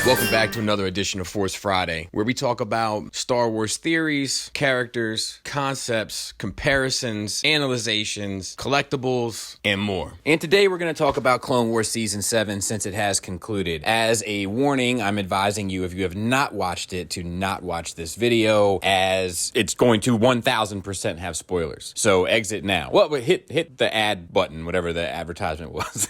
Welcome back to another edition of Force Friday, where we talk about Star Wars theories, characters, concepts, comparisons, analyzations, collectibles, and more. And today we're going to talk about Clone Wars Season 7 since it has concluded. As a warning, I'm advising you, if you have not watched it, to not watch this video, as it's going to 1000% have spoilers. So exit now. Well, hit the ad button, whatever the advertisement was.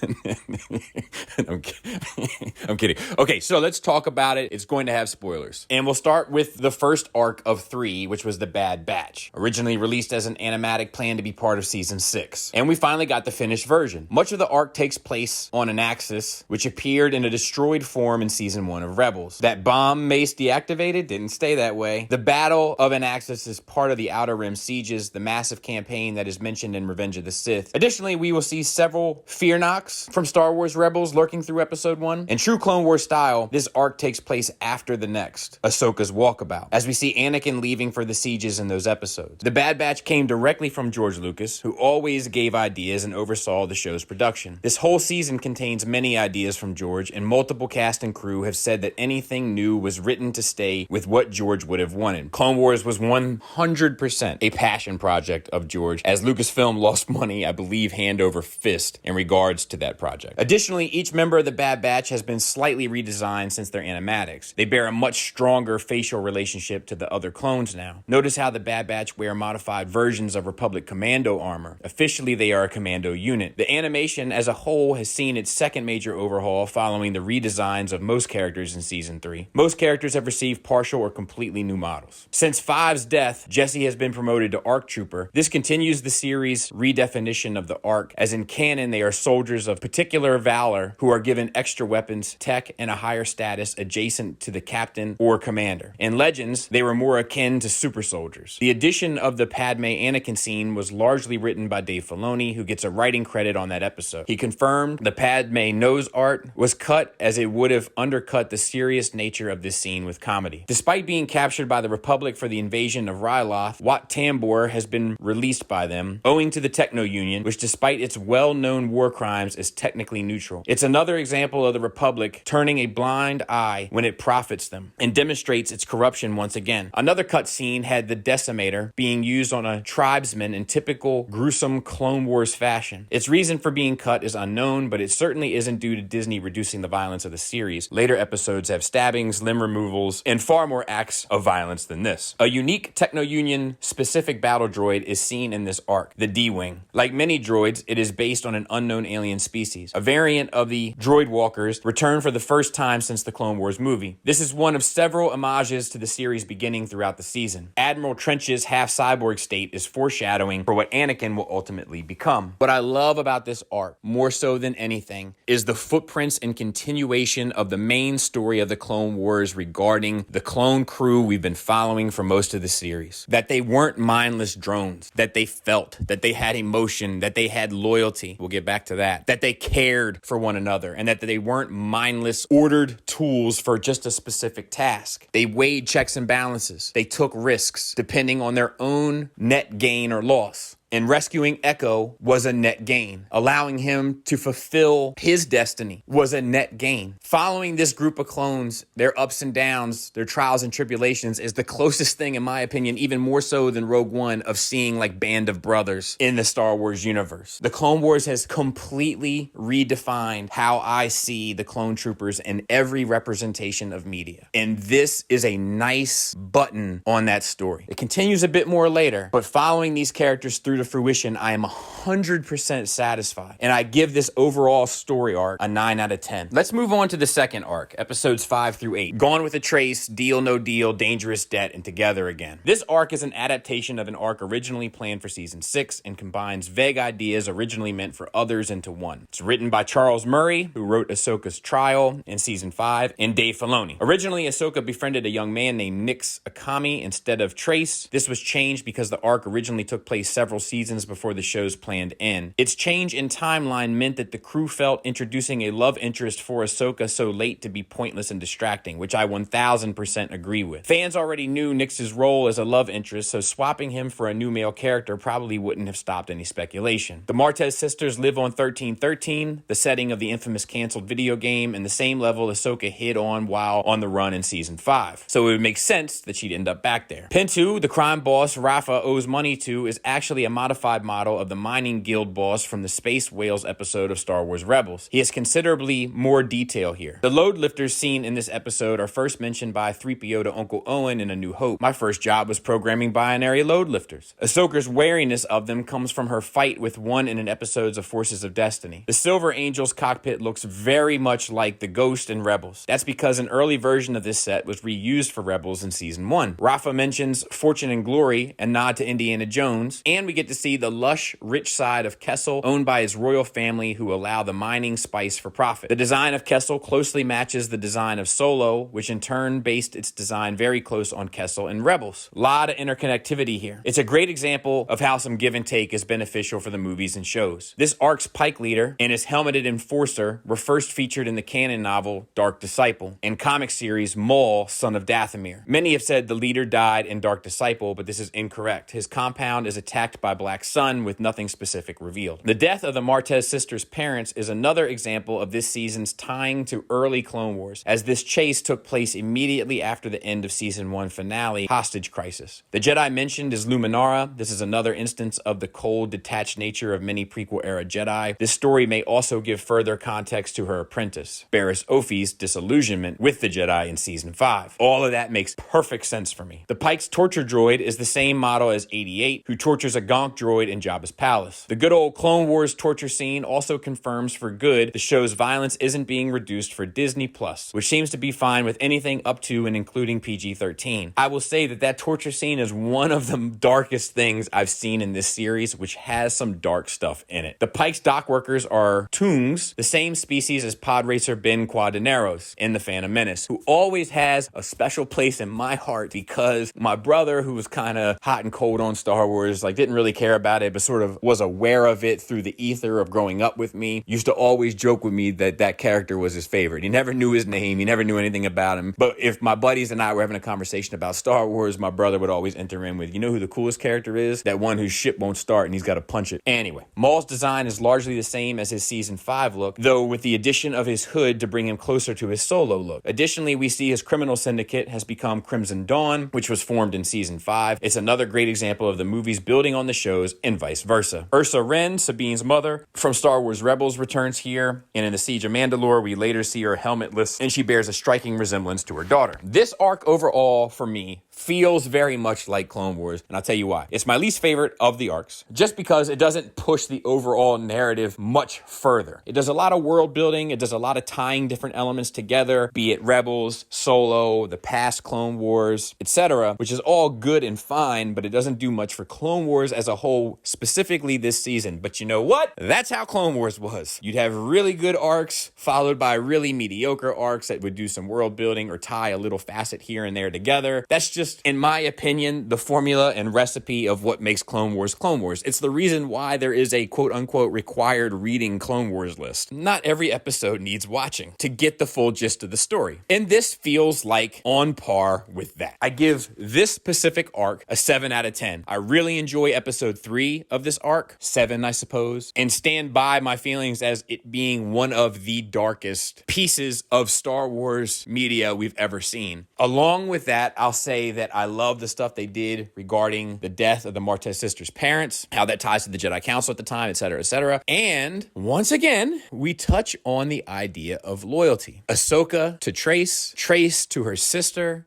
I'm kidding. Okay, so let's talk about it. It's going to have spoilers. And we'll start with the first arc of 3, which was the Bad Batch, originally released as an animatic planned to be part of Season 6. And we finally got the finished version. Much of the arc takes place on Anaxis, which appeared in a destroyed form in Season 1 of Rebels. That bomb mace deactivated didn't stay that way. The Battle of Anaxis is part of the Outer Rim sieges, the massive campaign that is mentioned in Revenge of the Sith. Additionally, we will see several fear knocks from Star Wars Rebels lurking through Episode 1. In true Clone Wars style, this arc takes place after the next, Ahsoka's Walkabout, as we see Anakin leaving for the sieges in those episodes. The Bad Batch came directly from George Lucas, who always gave ideas and oversaw the show's production. This whole season contains many ideas from George, and multiple cast and crew have said that anything new was written to stay with what George would have wanted. Clone Wars was 100% a passion project of George, as Lucasfilm lost money, I believe, hand over fist in regards to that project. Additionally, each member of the Bad Batch has been slightly redesigned since their animatics. They bear a much stronger facial relationship to the other clones now. Notice how the Bad Batch wear modified versions of Republic Commando armor. Officially, they are a commando unit. The animation as a whole has seen its second major overhaul following the redesigns of most characters in Season 3. Most characters have received partial or completely new models. Since Five's death, Jesse has been promoted to ARC Trooper. This continues the series' redefinition of the ARC, as in canon they are soldiers of particular valor who are given extra weapons, tech, and a higher status adjacent to the captain or commander. In Legends, they were more akin to super soldiers. The addition of the Padme Anakin scene was largely written by Dave Filoni, who gets a writing credit on that episode. He confirmed the Padme nose art was cut as it would have undercut the serious nature of this scene with comedy. Despite being captured by the Republic for the invasion of Ryloth, Wat Tambor has been released by them, owing to the Techno Union, which despite its well-known war crimes is technically neutral. It's another example of the Republic turning a blind eye when it profits them, and demonstrates its corruption once again. Another cut scene had the Decimator being used on a tribesman in typical gruesome Clone Wars fashion. Its reason for being cut is unknown, but it certainly isn't due to Disney reducing the violence of the series. Later episodes have stabbings, limb removals, and far more acts of violence than this. A unique Techno-Union specific battle droid is seen in this arc, the D-Wing. Like many droids, it is based on an unknown alien species. A variant of the droid walkers returned for the first time since the Clone Wars movie. This is one of several homages to the series beginning throughout the season. Admiral Trench's half-cyborg state is foreshadowing for what Anakin will ultimately become. What I love about this arc, more so than anything, is the footprints and continuation of the main story of the Clone Wars regarding the clone crew we've been following for most of the series. That they weren't mindless drones, that they felt, that they had emotion, that they had loyalty. We'll get back to that. That they cared for one another, and that they weren't mindless ordered tools for just a specific task. They weighed checks and balances. They took risks depending on their own net gain or loss. And rescuing Echo was a net gain. Allowing him to fulfill his destiny was a net gain. Following this group of clones, their ups and downs, their trials and tribulations is the closest thing, in my opinion, even more so than Rogue One, of seeing like Band of Brothers in the Star Wars universe. The Clone Wars has completely redefined how I see the clone troopers in every representation of media. And this is a nice button on that story. It continues a bit more later, but following these characters through to fruition, I am 100% satisfied. And I give this overall story arc a 9 out of 10. Let's move on to the second arc, episodes 5 through 8. Gone with a Trace, Deal No Deal, Dangerous Debt, and Together Again. This arc is an adaptation of an arc originally planned for Season 6 and combines vague ideas originally meant for others into one. It's written by Charles Murray, who wrote Ahsoka's Trial in Season 5, and Dave Filoni. Originally, Ahsoka befriended a young man named Nix Akami instead of Trace. This was changed because the arc originally took place several seasons before the show's planned end. Its change in timeline meant that the crew felt introducing a love interest for Ahsoka so late to be pointless and distracting, which I 1000% agree with. Fans already knew Nix's role as a love interest, so swapping him for a new male character probably wouldn't have stopped any speculation. The Martez sisters live on 1313, the setting of the infamous canceled video game, and the same level Ahsoka hid on while on the run in season 5. So it would make sense that she'd end up back there. Pintu, the crime boss Rafa owes money to, is actually a modified model of the mining guild boss from the Space Whales episode of Star Wars Rebels. He has considerably more detail here. The load lifters seen in this episode are first mentioned by 3PO to Uncle Owen in A New Hope. My first job was programming binary load lifters. Ahsoka's wariness of them comes from her fight with one in an episode of Forces of Destiny. The Silver Angel's cockpit looks very much like the Ghost in Rebels. That's because an early version of this set was reused for Rebels in season 1. Rafa mentions Fortune and Glory, a nod to Indiana Jones, and we get to see the lush, rich side of Kessel, owned by his royal family who allow the mining spice for profit. The design of Kessel closely matches the design of Solo, which in turn based its design very close on Kessel in Rebels. A lot of interconnectivity here. It's a great example of how some give and take is beneficial for the movies and shows. This arc's Pike leader and his helmeted enforcer were first featured in the canon novel Dark Disciple and comic series Maul, Son of Dathomir. Many have said the leader died in Dark Disciple, but this is incorrect. His compound is attacked by Black Sun with nothing specific revealed. The death of the Martez sisters' parents is another example of this season's tying to early Clone Wars, as this chase took place immediately after the end of season 1 finale, Hostage Crisis. The Jedi mentioned is Luminara. This is another instance of the cold, detached nature of many prequel-era Jedi. This story may also give further context to her apprentice, Barriss Offee's disillusionment with the Jedi in season 5. All of that makes perfect sense for me. The Pike's torture droid is the same model as 88, who tortures a Gonk droid in Jabba's palace. The good old Clone Wars torture scene also confirms for good the show's violence isn't being reduced for Disney+, which seems to be fine with anything up to and including PG-13. I will say that torture scene is one of the darkest things I've seen in this series, which has some dark stuff in it. The Pike's dock workers are Toongs, the same species as pod racer Ben Quadineros in The Phantom Menace, who always has a special place in my heart because my brother, who was kind of hot and cold on Star Wars, didn't really care about it, but sort of was aware of it through the ether of growing up with me, used to always joke with me that character was his favorite. He never knew his name. He never knew anything about him. But if my buddies and I were having a conversation about Star Wars, my brother would always enter in with, you know who the coolest character is? That one whose ship won't start and he's got to punch it. Anyway, Maul's design is largely the same as his season 5 look, though with the addition of his hood to bring him closer to his Solo look. Additionally, we see his criminal syndicate has become Crimson Dawn, which was formed in season 5. It's another great example of the movies building on the shows and vice versa. Ursa Wren, Sabine's mother from Star Wars Rebels, returns here, and in the Siege of Mandalore, we later see her helmetless, and she bears a striking resemblance to her daughter. This arc overall, for me, feels very much like Clone Wars, and I'll tell you why. It's my least favorite of the arcs, just because it doesn't push the overall narrative much further. It does a lot of world building, it does a lot of tying different elements together, be it Rebels, Solo, the past Clone Wars, etc., which is all good and fine, but it doesn't do much for Clone Wars as a whole, specifically this season. But you know what? That's how Clone Wars was. You'd have really good arcs, followed by really mediocre arcs that would do some world building or tie a little facet here and there together. That's just, in my opinion, the formula and recipe of what makes Clone Wars Clone Wars. It's the reason why there is a quote-unquote required reading Clone Wars list. Not every episode needs watching to get the full gist of the story. And this feels like on par with that. I give this specific arc a 7 out of 10. I really enjoy episode 3 of this arc, 7 I suppose, and stand by my feelings as it being one of the darkest pieces of Star Wars media we've ever seen. Along with that, I'll say that I love the stuff they did regarding the death of the Martez sisters' parents, how that ties to the Jedi Council at the time, etc., etc. And once again, we touch on the idea of loyalty. Ahsoka to Trace, Trace to her sister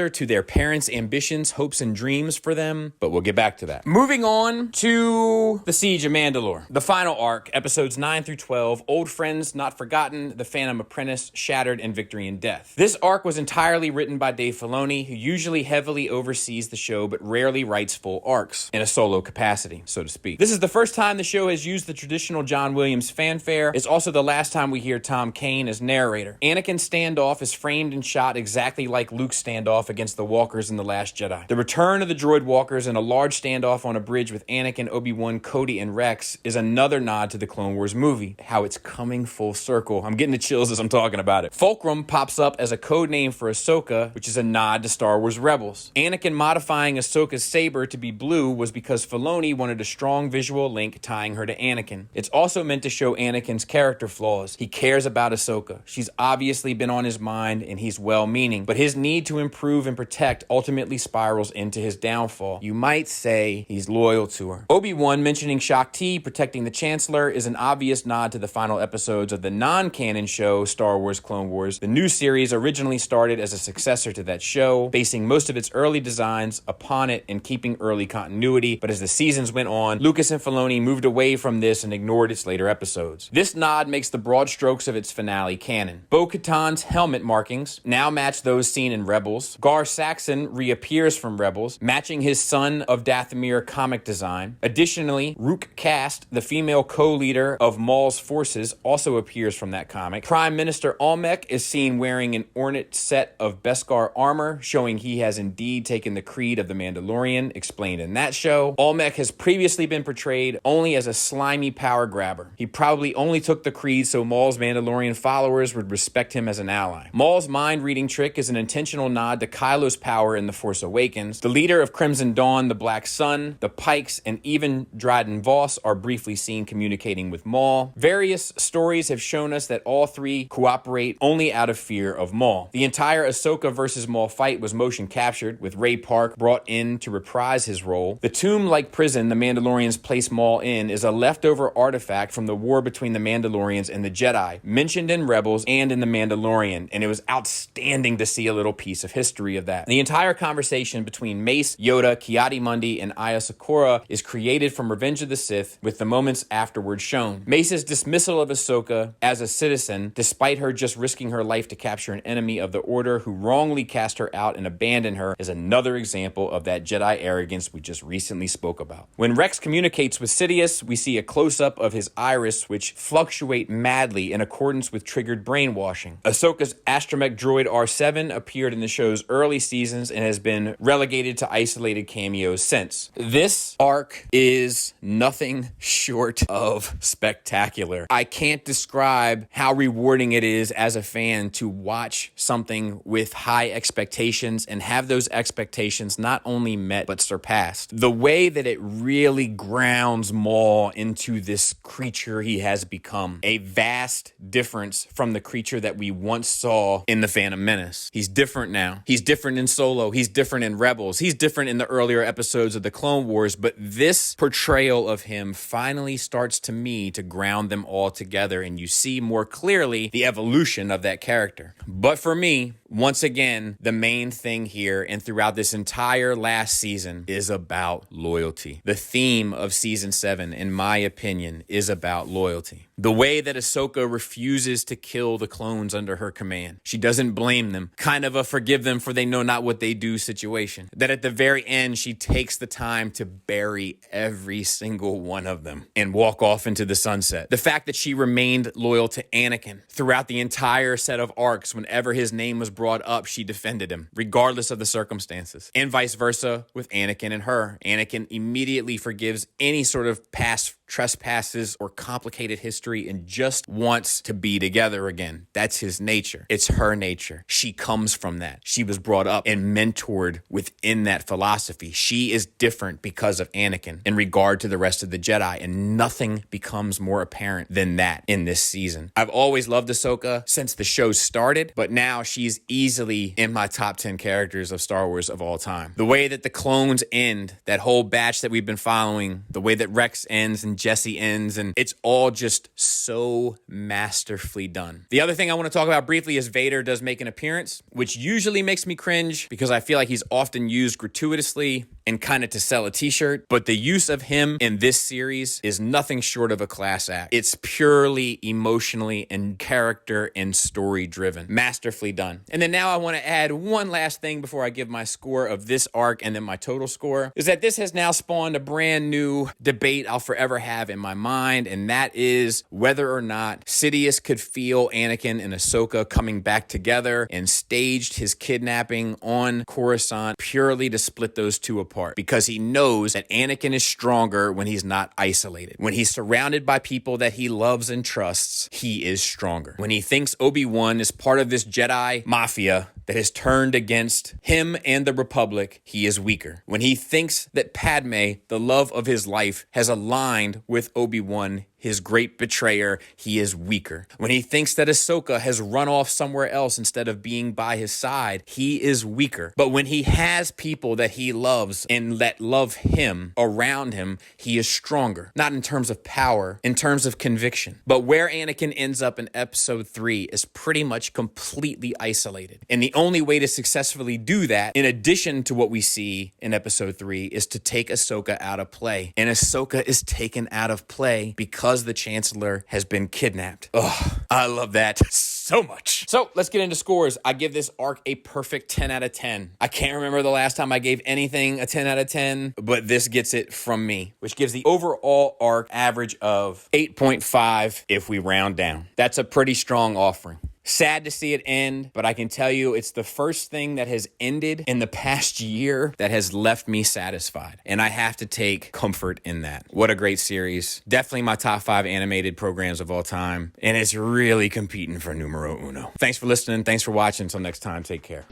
to their parents' ambitions, hopes, and dreams for them. But we'll get back to that. Moving on to the Siege of Mandalore. The final arc, episodes 9 through 12, Old Friends Not Forgotten, The Phantom Apprentice, Shattered, and Victory in Death. This arc was entirely written by Dave Filoni, who usually very heavily oversees the show but rarely writes full arcs in a solo capacity, so to speak. This is the first time the show has used the traditional John Williams fanfare. It's also the last time we hear Tom Kane as narrator. Anakin's standoff is framed and shot exactly like Luke's standoff against the Walkers in The Last Jedi. The return of the droid walkers and a large standoff on a bridge with Anakin, Obi-Wan, Cody, and Rex is another nod to the Clone Wars movie. How it's coming full circle. I'm getting the chills as I'm talking about it. Fulcrum pops up as a code name for Ahsoka, which is a nod to Star Wars Rebels. Anakin modifying Ahsoka's saber to be blue was because Filoni wanted a strong visual link tying her to Anakin. It's also meant to show Anakin's character flaws. He cares about Ahsoka. She's obviously been on his mind and he's well-meaning, but his need to improve and protect ultimately spirals into his downfall. You might say he's loyal to her. Obi-Wan mentioning Shakti protecting the Chancellor is an obvious nod to the final episodes of the non-canon show Star Wars Clone Wars. The new series originally started as a successor to that show, basing most of its early designs upon it and keeping early continuity, but as the seasons went on, Lucas and Filoni moved away from this and ignored its later episodes. This nod makes the broad strokes of its finale canon. Bo-Katan's helmet markings now match those seen in Rebels. Gar Saxon reappears from Rebels, matching his Son of Dathomir comic design. Additionally, Rook Kast, the female co-leader of Maul's forces, also appears from that comic. Prime Minister Almec is seen wearing an ornate set of Beskar armor, showing he has indeed taken the creed of the Mandalorian, explained in that show. Almec has previously been portrayed only as a slimy power grabber. He probably only took the creed so Maul's Mandalorian followers would respect him as an ally. Maul's mind-reading trick is an intentional nod to Kylo's power in The Force Awakens. The leader of Crimson Dawn, the Black Sun, the Pikes, and even Dryden Voss are briefly seen communicating with Maul. Various stories have shown us that all three cooperate only out of fear of Maul. The entire Ahsoka versus Maul fight was motion captured, with Ray Park brought in to reprise his role. The tomb-like prison the Mandalorians place Maul in is a leftover artifact from the war between the Mandalorians and the Jedi, mentioned in Rebels and in The Mandalorian, and it was outstanding to see a little piece of history of that. The entire conversation between Mace, Yoda, Ki-Adi-Mundi, and Aya Sakura is created from Revenge of the Sith, with the moments afterwards shown. Mace's dismissal of Ahsoka as a citizen, despite her just risking her life to capture an enemy of the Order who wrongly cast her out and abandoned her, is another example of that Jedi arrogance we just recently spoke about. When Rex communicates with Sidious, we see a close-up of his iris, which fluctuate madly in accordance with triggered brainwashing. Ahsoka's astromech droid R7 appeared in the show's early seasons and has been relegated to isolated cameos since. This arc is nothing short of spectacular. I can't describe how rewarding it is as a fan to watch something with high expectations and have those expectations not only met but surpassed. The way that it really grounds Maul into this creature he has become. A vast difference from the creature that we once saw in The Phantom Menace. He's different now. He's different in Solo. He's different in Rebels. He's different in the earlier episodes of the Clone Wars, but this portrayal of him finally starts to me to ground them all together, and you see more clearly the evolution of that character. But for me, once again, the main thing here and throughout this entire last season is about loyalty. The theme of season 7, in my opinion, is about loyalty. The way that Ahsoka refuses to kill the clones under her command. She doesn't blame them. Kind of a forgive them for they know not what they do situation. That at the very end, she takes the time to bury every single one of them and walk off into the sunset. The fact that she remained loyal to Anakin throughout the entire set of arcs. Whenever his name was brought up, she defended him, regardless of the circumstances. And vice versa with Anakin and her. Anakin immediately forgives any sort of past trespasses or complicated history and just wants to be together again. That's his nature. It's her nature. She comes from that. She was brought up and mentored within that philosophy. She is different because of Anakin in regard to the rest of the Jedi, and nothing becomes more apparent than that in this season. I've always loved Ahsoka since the show started, but now she's easily in my top 10 characters of Star Wars of all time. The way that the clones end, that whole batch that we've been following, the way that Rex ends and Jesse ends, and it's all just so masterfully done. The other thing I want to talk about briefly is Vader does make an appearance, which usually makes me cringe because I feel like he's often used gratuitously and kind of to sell a t-shirt, but the use of him in this series is nothing short of a class act. It's purely emotionally and character and story driven. Masterfully done. And then now I want to add one last thing before I give my score of this arc and then my total score, is that this has now spawned a brand new debate I'll forever have in my mind, and that is whether or not Sidious could feel Anakin and Ahsoka coming back together and staged his kidnapping on Coruscant purely to split those two apart, because he knows that Anakin is stronger when he's not isolated. When he's surrounded by people that he loves and trusts, he is stronger. When he thinks Obi-Wan is part of this Jedi mafia that has turned against him and the Republic, he is weaker. When he thinks that Padme, the love of his life, has aligned with Obi-Wan, his great betrayer, he is weaker. When he thinks that Ahsoka has run off somewhere else instead of being by his side, he is weaker. But when he has people that he loves and that love him around him, he is stronger. Not in terms of power, in terms of conviction. But where Anakin ends up in episode 3 is pretty much completely isolated. And the only way to successfully do that, in addition to what we see in episode 3, is to take Ahsoka out of play. And Ahsoka is taken out of play because the Chancellor has been kidnapped. Oh, I love that so much. So let's get into scores. I give this arc a perfect 10 out of 10. I can't remember the last time I gave anything a 10 out of 10, but this gets it from me, which gives the overall arc average of 8.5 if we round down. That's a pretty strong offering. Sad to see it end, but I can tell you it's the first thing that has ended in the past year that has left me satisfied. And I have to take comfort in that. What a great series. Definitely my top 5 animated programs of all time. And it's really competing for numero uno. Thanks for listening. Thanks for watching. Until next time, take care.